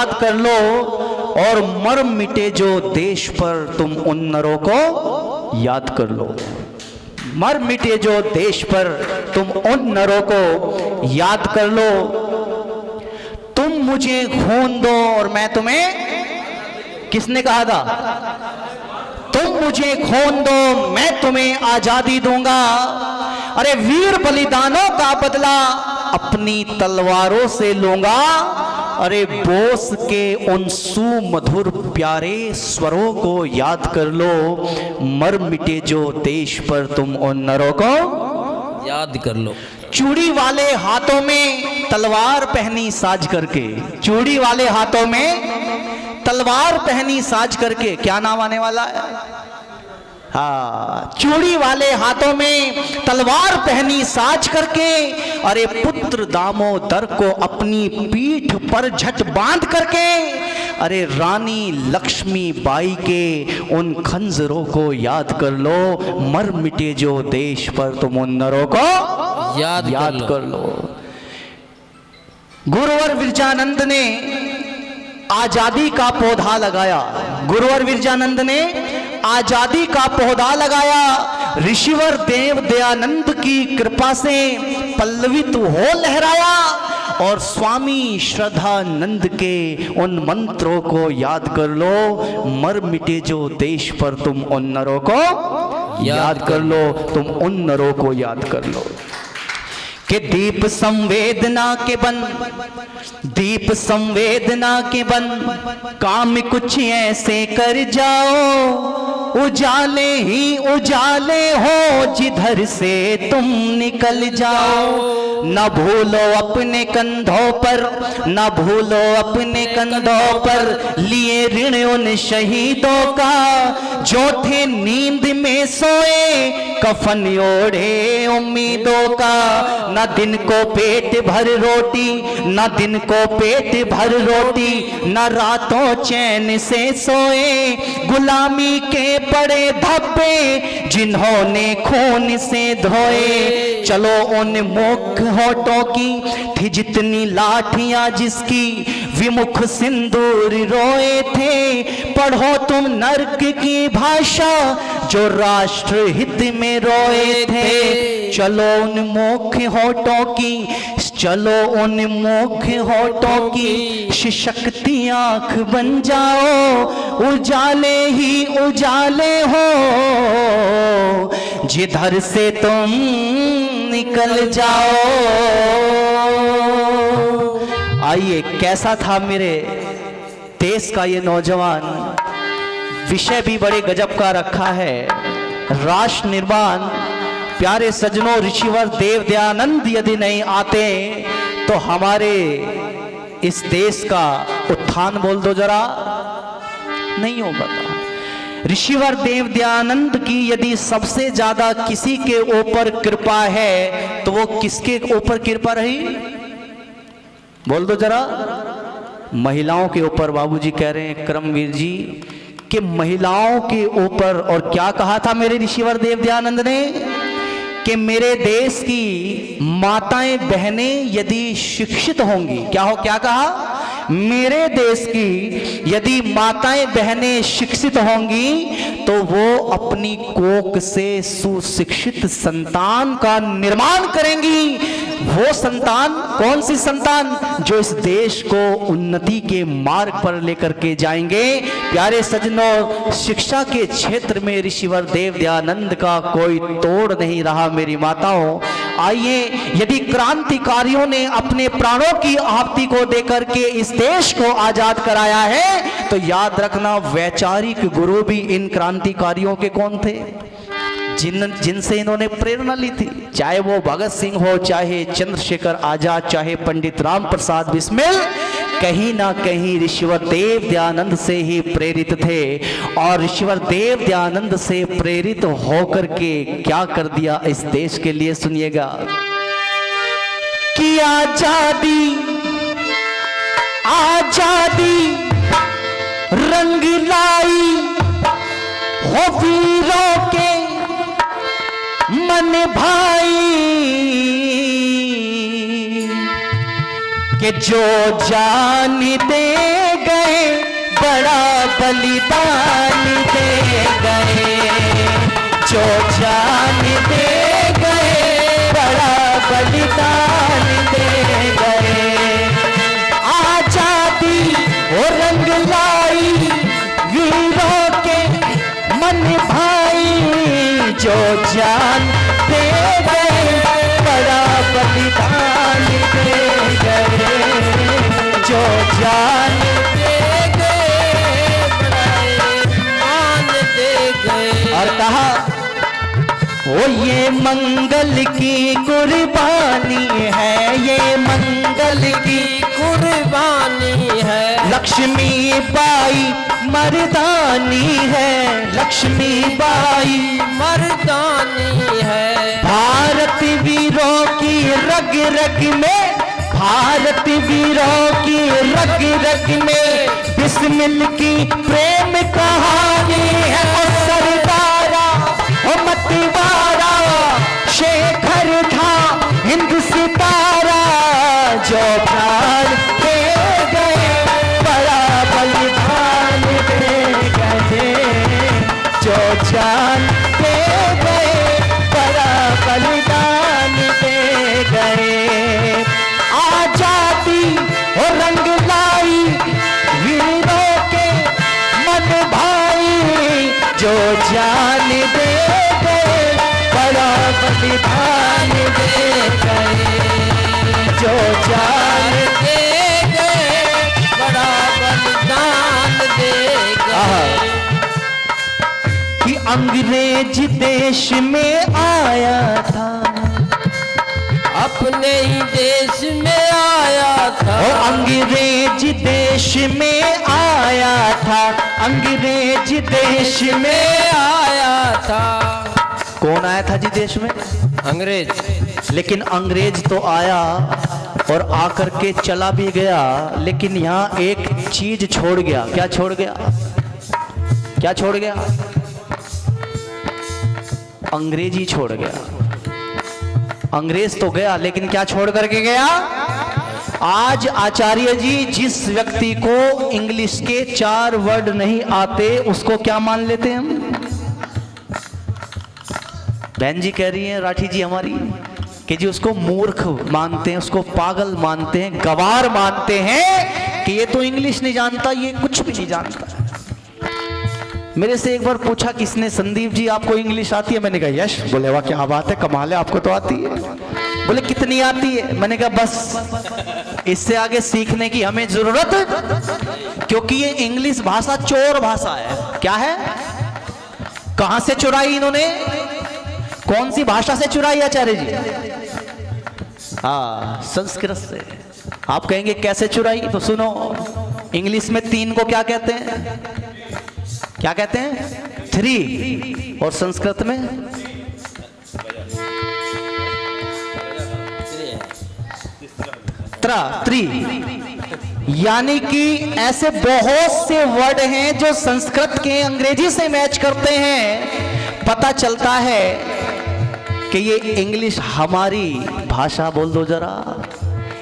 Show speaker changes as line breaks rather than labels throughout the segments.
याद कर लो, और मर मिटे जो देश पर तुम उन नरों को याद कर लो। मर मिटे जो देश पर तुम उन नरों को याद कर लो। तुम मुझे खून दो और मैं तुम्हें, किसने कहा था? तुम मुझे खून दो मैं तुम्हें आजादी दूंगा। अरे वीर बलिदानों का बदला अपनी तलवारों से लूंगा। अरे बोस के उन सुमधुर प्यारे स्वरों को याद कर लो। मर मिटे जो देश पर तुम उन नरों को
याद कर लो।
चूड़ी वाले हाथों में तलवार पहनी साज करके, चूड़ी वाले हाथों में तलवार पहनी साज करके, क्या नाम आने वाला है? हाँ, चूड़ी वाले हाथों में तलवार पहनी साज करके, अरे पुत्र दामोदर को अपनी पीठ पर झट बांध करके, अरे रानी लक्ष्मी बाई के उन खंजरों को याद कर लो। मर मिटे जो देश पर तुम उन नरों को याद कर लो। गुरुवर विरजानंद ने आजादी का पौधा लगाया। गुरुवर विरजानंद ने आजादी का पौधा लगाया। ऋषिवर देव दयानंद की कृपा से पल्लवित हो लहराया, और स्वामी श्रद्धानंद के उन मंत्रों को याद कर लो। मर मिटे जो देश पर तुम उन नरों को याद कर लो। तुम उन नरों को याद कर लो कि दीप संवेदना के बन, दीप संवेदना के बन, काम कुछ ऐसे कर जाओ, उजाले ही उजाले हो जिधर से तुम निकल जाओ। न भूलो अपने कंधों पर, न भूलो अपने कंधों पर लिए ऋण उन शहीदों का, जो थे नींद में सोए कफन ओढ़े उम्मीदों का। न दिन को पेट भर रोटी, न दिन को पेट भर रोटी, न रातों चैन से सोए, गुलामी के बड़े धब्बे जिन्होंने खून से धोए। चलो उन मुख होठों की थी जितनी लाठियां, जिसकी विमुख सिंदूर रोए थे। पढ़ो तुम नर्क की भाषा जो राष्ट्र हित में रोए थे। चलो उन मुख होठों की, चलो उन मुख होठों की शक्ति आंख बन जाओ, उजाले ही उजाले हो जिधर से तुम निकल जाओ। आइए, कैसा था मेरे देश का ये नौजवान। विषय भी बड़े गजब का रखा है, राष्ट्र निर्माण। प्यारे सज्जनों, ऋषिवर देव दयानंद यदि नहीं आते तो हमारे इस देश का उत्थान, बोल दो जरा, नहीं हो पाता। ऋषिवर देव दयानंद की यदि सबसे ज्यादा किसी के ऊपर कृपा है तो वो किसके ऊपर कृपा रही? बोल दो जरा। महिलाओं के ऊपर। बाबूजी कह रहे हैं करमवीर जी कि महिलाओं के ऊपर। और क्या कहा था मेरे ऋषिवर देव दयानंद ने कि मेरे देश की माताएं बहनें यदि शिक्षित होंगी, क्या कहा? मेरे देश की यदि माताएं बहनें शिक्षित होंगी तो वो अपनी कोख से सुशिक्षित संतान का निर्माण करेंगी। वो संतान, कौन सी संतान? जो इस देश को उन्नति के मार्ग पर लेकर के जाएंगे। प्यारे सज्जनों, शिक्षा के क्षेत्र में ऋषिवर देव दयानंद का कोई तोड़ नहीं रहा। मेरी माताओं, आइए, यदि क्रांतिकारियों ने अपने प्राणों की आहुति को देकर के इस देश को आजाद कराया है तो याद रखना वैचारिक गुरु भी इन क्रांतिकारियों के कौन थे? जिनसे इन्होंने प्रेरणा ली थी। चाहे वो भगत सिंह हो, चाहे चंद्रशेखर आजाद, चाहे पंडित राम प्रसाद बिस्मिल, कहीं ना कहीं ऋषिवर देव दयानंद से ही प्रेरित थे। और ऋषिवर देव दयानंद से प्रेरित होकर के क्या कर दिया इस देश के लिए, सुनिएगा। कि आजादी आजादी रंग लाई हो वीरों के मन भाई, के जो जान दे बलिदान दे गए, जो जान दे गए, बड़ा बलिदान दे गए। आजादी वो रंग लाई वीरों के मन भाई, जो जान दे गए, बड़ा बलिदान दे गए, जो जान दे गए। और कहा ओ ये मंगल की कुर्बानी है, ये मंगल की
कुर्बानी है,
लक्ष्मी बाई मर्दानी है, लक्ष्मी बाई
मर्दानी है।
भारत वीरों की रग रग में, भारत वीरों की रग रग में बिस्मिल की प्रेम कहानी है। ओ सरदारा ओ मतवारा, शेखर था हिंद सितारा, जो प्राण दे गए, बड़ा बलिदान दे गए, जो जान दे गए, बड़ा बलिदान दे गए। आजादी और रंग लाई वीरों के मन भाई, जो जान दे गए, बड़ा बलिदान दे गए, जो जान
दे गए, बड़ा बलिदान दे गए।
कि अंग्रेज देश में आया था,
अपने ही देश में आया था,
और अंग्रेज देश में आया था, अंग्रेज देश में
आया था।
कौन आया था जी देश में?
अंग्रेज।
लेकिन अंग्रेज तो आया और आकर के चला भी गया, लेकिन यहाँ एक चीज छोड़ गया। क्या छोड़ गया? क्या छोड़ गया? अंग्रेजी छोड़ गया। अंग्रेज तो गया, लेकिन क्या छोड़ करके गया? आज आचार्य जी जिस व्यक्ति को इंग्लिश के 4 वर्ड नहीं आते, उसको क्या मान लेते हैं हम? बहन जी कह रही हैं राठी जी हमारी कि जी उसको मूर्ख मानते हैं, उसको पागल मानते हैं, गवार मानते हैं कि ये तो इंग्लिश नहीं जानता, ये कुछ भी नहीं जानता। मेरे से एक बार पूछा किसने, संदीप जी आपको इंग्लिश आती है? मैंने कहा यश। बोले वाह क्या बात है, कमाल है, आपको तो आती है। बोले कितनी आती है? मैंने कहा बस इससे आगे सीखने की हमें जरूरत, क्योंकि ये इंग्लिश भाषा चोर भाषा है। क्या है? कहां से चुराई इन्होंने? कौन सी भाषा से चुराई आचार्य जी? हाँ, संस्कृत से। आप कहेंगे कैसे चुराई? तो सुनो, इंग्लिश में 3 को क्या कहते हैं? क्या कहते हैं? 3। और संस्कृत में त्रि। यानी कि ऐसे बहुत से वर्ड हैं जो संस्कृत के अंग्रेजी से मैच करते हैं। पता चलता है कि ये इंग्लिश हमारी भाषा, बोल दो जरा,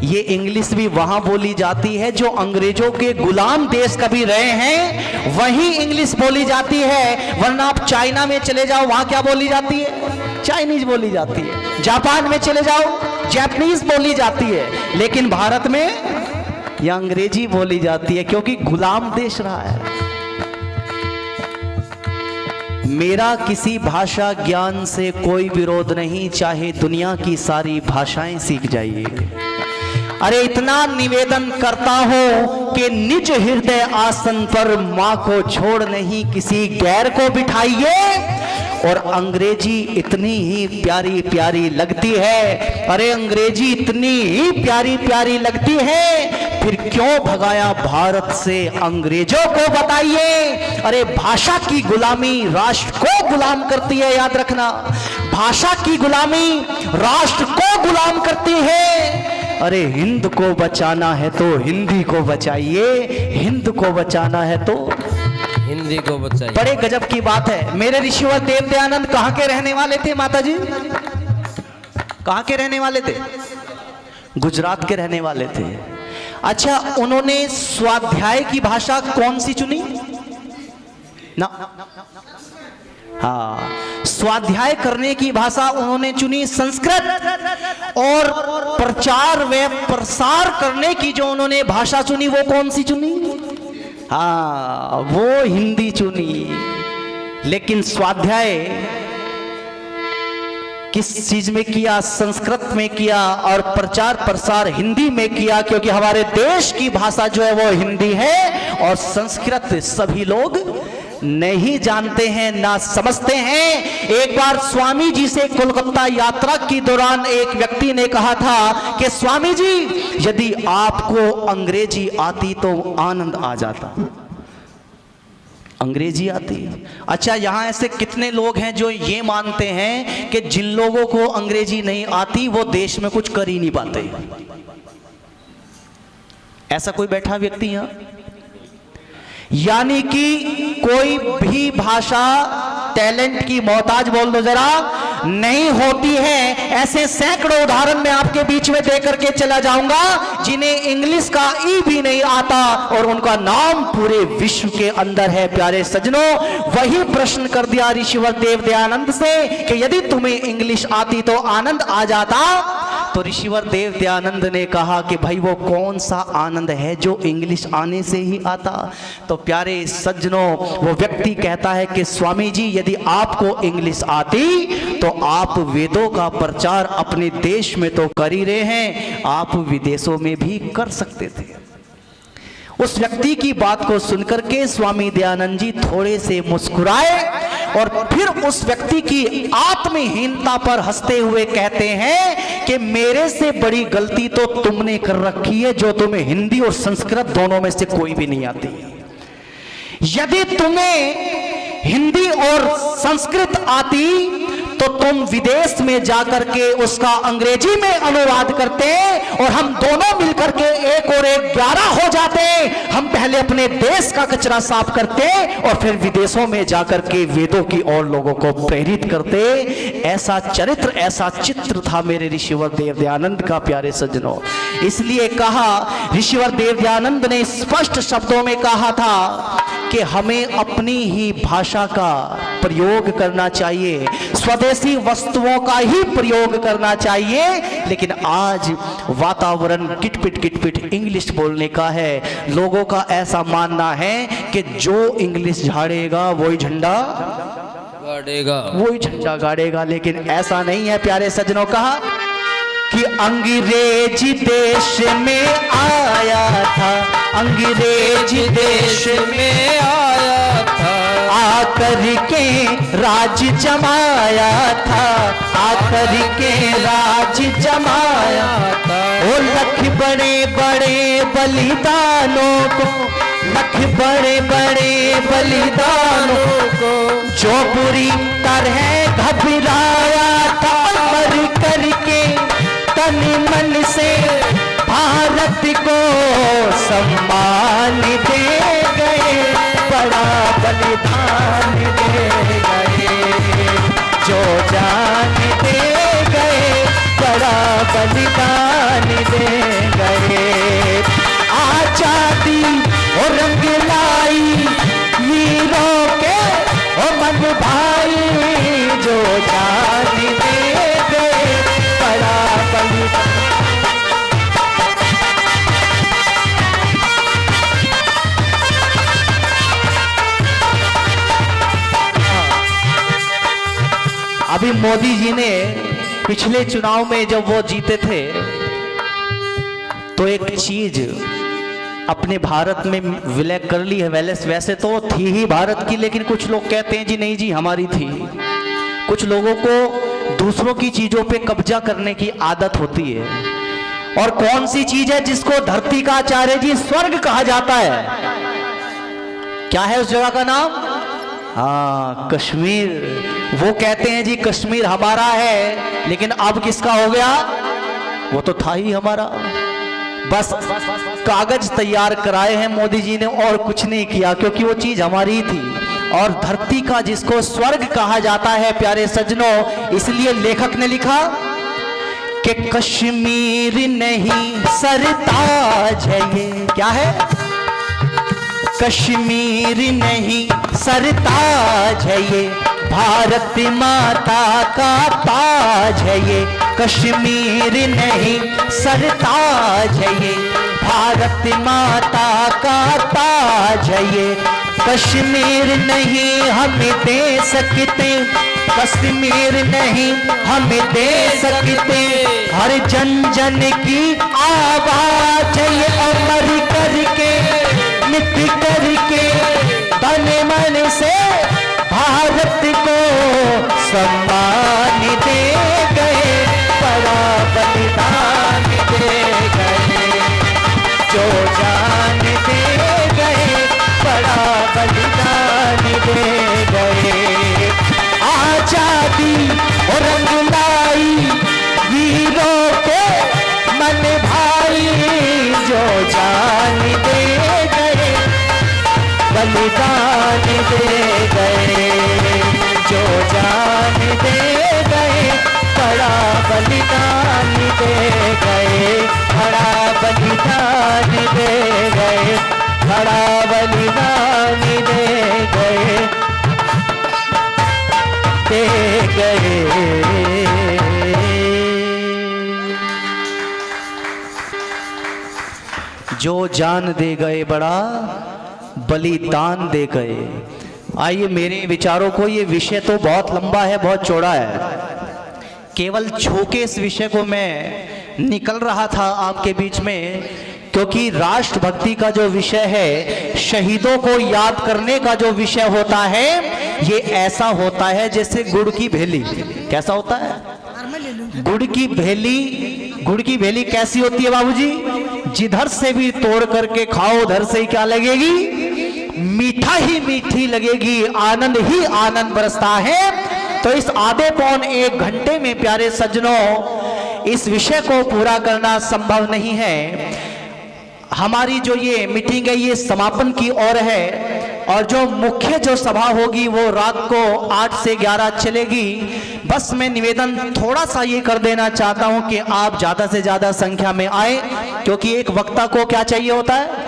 ये इंग्लिश भी वहां बोली जाती है जो अंग्रेजों के गुलाम देश कभी रहे हैं, वहीं इंग्लिश बोली जाती है। वरना आप चाइना में चले जाओ, वहां क्या बोली जाती है? चाइनीज बोली जाती है। जापान में चले जाओ, जापानीज बोली जाती है। लेकिन भारत में यह अंग्रेजी बोली जाती है, क्योंकि गुलाम देश रहा है। मेरा किसी भाषा ज्ञान से कोई विरोध नहीं, चाहे दुनिया की सारी भाषाएं सीख जाइए। अरे इतना निवेदन करता हूं कि निज हृदय आसन पर मां को छोड़ नहीं किसी गैर को बिठाइए। और अंग्रेजी इतनी ही प्यारी प्यारी लगती है, अरे अंग्रेजी इतनी ही प्यारी प्यारी लगती है, फिर क्यों भगाया भारत से अंग्रेजों को बताइए। अरे भाषा की गुलामी राष्ट्र को गुलाम करती है, याद रखना, भाषा की गुलामी राष्ट्र को गुलाम करती है। अरे हिंद को बचाना है तो हिंदी को बचाइए, हिंद को बचाना है तो
हिंदी को बचाइए।
बड़े गजब की बात है। मेरे ऋषिवर देव दयानंद कहाँ के रहने वाले थे माता जी? कहाँ के रहने वाले थे? गुजरात के रहने वाले थे। अच्छा, उन्होंने स्वाध्याय की भाषा कौन सी चुनी? ना। हाँ, स्वाध्याय करने की भाषा उन्होंने चुनी संस्कृत, और प्रचार व प्रसार करने की जो उन्होंने भाषा चुनी वो कौन सी चुनी? हाँ, वो हिंदी चुनी। लेकिन स्वाध्याय किस चीज में किया? संस्कृत में किया, और प्रचार प्रसार हिंदी में किया, क्योंकि हमारे देश की भाषा जो है वो हिंदी है, और संस्कृत सभी लोग नहीं जानते हैं, ना समझते हैं। एक बार स्वामी जी से कोलकाता यात्रा के दौरान एक व्यक्ति ने कहा था कि स्वामी जी, यदि आपको अंग्रेजी आती तो आनंद आ जाता। अंग्रेजी आती? अच्छा, यहां ऐसे कितने लोग हैं जो ये मानते हैं कि जिन लोगों को अंग्रेजी नहीं आती वो देश में कुछ कर ही नहीं पाते? ऐसा कोई बैठा व्यक्ति यहां? यानी कि कोई भी भाषा टैलेंट की मोहताज, बोल दो जरा, नहीं होती है। ऐसे सैकड़ों उदाहरण मैं आपके बीच में दे करके चला जाऊंगा जिन्हें इंग्लिश का ई भी नहीं आता और उनका नाम पूरे विश्व के अंदर है। प्यारे सज्जनों, वही प्रश्न कर दिया ऋषिवर देव दयानंद से कि यदि तुम्हें इंग्लिश आती तो आनंद आ जाता। तो ऋषिवर देव दयानंद ने कहा कि भाई वो कौन सा आनंद है जो इंग्लिश आने से ही आता? तो प्यारे सज्जनों, वो व्यक्ति कहता है कि स्वामी जी, यदि आपको इंग्लिश आती तो आप वेदों का प्रचार अपने देश में तो कर ही रहे हैं, आप विदेशों में भी कर सकते थे। उस व्यक्ति की बात को सुनकर के स्वामी दयानंद जी थोड़े से मुस्कुराए और फिर उस व्यक्ति की आत्महीनता पर हंसते हुए कहते हैं कि मेरे से बड़ी गलती तो तुमने कर रखी है जो तुम्हें हिंदी और संस्कृत दोनों में से कोई भी नहीं आती। यदि तुम्हें हिंदी और संस्कृत आती तो तुम विदेश में जाकर के उसका अंग्रेजी में अनुवाद करते और हम दोनों मिलकर के 1 और 1 11 हो जाते। हम पहले अपने देश का कचरा साफ करते और फिर विदेशों में जाकर के वेदों की और लोगों को प्रेरित करते। ऐसा चरित्र, ऐसा चित्र था मेरे ऋषिवर देव दयानंद का। प्यारे सज्जनों, इसलिए कहा, ऋषिवर देव दयानंद ने स्पष्ट शब्दों में कहा था कि हमें अपनी ही भाषा का प्रयोग करना चाहिए, स्वदेशी वस्तुओं का ही प्रयोग करना चाहिए। लेकिन आज वातावरण किटपिट इंग्लिश बोलने का है। लोगों का ऐसा मानना है कि जो इंग्लिश झाड़ेगा वही झंडा गाड़ेगा, वही झंडा गाड़ेगा। लेकिन ऐसा नहीं है प्यारे सज्जनों। कहा कि अंग्रेज देश में आया था, अंग्रेज देश में आया था, आकर के राज जमाया था, आकर के राज जमाया था। ओ लख बड़े बड़े बलिदानों को, लख बड़े बड़े बलिदानों को जो बुरी तरह घबराया था, मर करके तन मन से भारत को सम्मान दे गए, बड़ा बलिदान दे गए, जो जान दे गए, बड़ा बलिदान दे गए। आजादी और रंग लाई वीरों के ओ मन भाई, जो जान दे गए, बड़ा बलिदान। अभी मोदी जी ने पिछले चुनाव में जब वो जीते थे तो एक चीज अपने भारत में विलय कर ली है। वैसे तो थी ही भारत की, लेकिन कुछ लोग कहते हैं जी नहीं जी हमारी थी। कुछ लोगों को दूसरों की चीजों पे कब्जा करने की आदत होती है। और कौन सी चीज है जिसको धरती का आचार्य जी स्वर्ग कहा जाता है? क्या है उस जगह का नाम? हाँ, कश्मीर। वो कहते हैं जी कश्मीर हमारा है, लेकिन अब किसका हो गया? वो तो था ही हमारा। बस कागज तैयार कराए हैं मोदी जी ने और कुछ नहीं किया, क्योंकि वो चीज हमारी थी। और धरती का जिसको स्वर्ग कहा जाता है प्यारे सज्जनों, इसलिए लेखक ने लिखा कि कश्मीर नहीं सरताज है ये। क्या है? कश्मीर नहीं सरताज है ये, भारत माता का ताज है ये। कश्मीर नहीं सरताज है ये, भारत माता का ताज है ये। कश्मीर नहीं हम दे सकते, कश्मीर नहीं हम दे सकते, हर जन जन की आवाज है ये। अमर करके मिट करके तन मन से भारत को सम्मान दे गए, बड़ा बलिदान दे गए, जो जान दे गए बड़ा बलिदान दे गए। आजादी और रंग लाई वीरों के मन भाई, जो जान दे गए बलिदान दे गए, जो जान दे गए बड़ा बलिदान दे गए, बड़ा बलिदान दे गए, बड़ा बलिदान दे गए, दे गए। जो जान दे गए बड़ा बलिदान दे गए। आइए, मेरे विचारों को, ये विषय तो बहुत लंबा है, बहुत चौड़ा है, केवल छू के इस विषय को मैं निकल रहा था आपके बीच में, क्योंकि राष्ट्रभक्ति का जो विषय है, शहीदों को याद करने का जो विषय होता है, ये ऐसा होता है जैसे गुड़ की भेली। कैसा होता है? गुड़ की भेली। गुड़ की भेली कैसी होती है बाबूजी? जिधर से भी तोड़ करके खाओ, उधर से ही क्या लगेगी? मीठा ही मीठी लगेगी, आनंद ही आनंद बरसता है। तो इस आधे पौन एक घंटे में प्यारे सज्जनों, इस विषय को पूरा करना संभव नहीं है। हमारी जो ये मीटिंग है, ये समापन की ओर है, और जो मुख्य जो सभा होगी वो रात को 8 से 11 चलेगी। बस मैं निवेदन थोड़ा सा ये कर देना चाहता हूं कि आप ज्यादा से ज्यादा संख्या में आए, क्योंकि एक वक्ता को क्या चाहिए होता है?